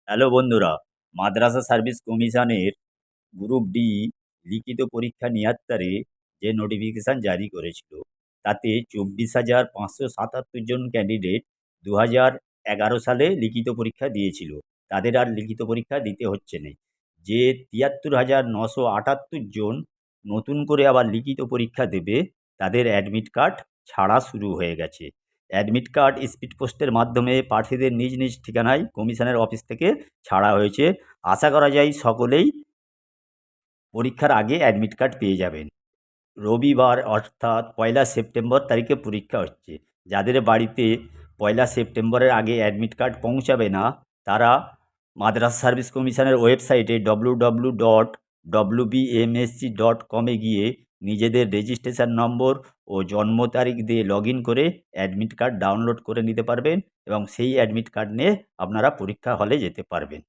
Hello বন্ধুরা, মাদ্রাসা service কমিশনের group D লিখিত পরীক্ষা নিয়াত্তারে যে নোটিফিকেশান জারি করেছিল তাতে 24,577 জন ক্যান্ডিডেট 2011 সালে লিখিত পরীক্ষা দিয়েছিল। তাদের আর লিখিত পরীক্ষা দিতে হচ্ছে না। যে 73,978 জন নতুন করে আবার লিখিত পরীক্ষা দেবে তাদের অ্যাডমিট কার্ড ছাড়া শুরু হয়ে গেছে। অ্যাডমিট কার্ড স্পিড পোস্টের মাধ্যমে প্রার্থীদের নিজ নিজ ঠিকানায় কমিশনের অফিস থেকে ছাড়া হয়েছে। আশা করা যায় সকলেই পরীক্ষার আগে অ্যাডমিট কার্ড পেয়ে যাবেন। রবিবার অর্থাৎ 1 সেপ্টেম্বর তারিখে পরীক্ষা হচ্ছে। যাদের বাড়িতে 1 সেপ্টেম্বরের আগে অ্যাডমিট কার্ড পৌঁছাবে না তারা মাদ্রাসা সার্ভিস কমিশনের ওয়েবসাইটে www.wbmsc.com-এ গিয়ে নিজেদের রেজিস্ট্রেশন নম্বর ও জন্ম তারিখ দিয়ে লগ ইন করে অ্যাডমিট কার্ড ডাউনলোড করে নিতে পারবেন এবং সেই অ্যাডমিট কার্ড নিয়ে আপনারা পরীক্ষা হলে যেতে পারবেন।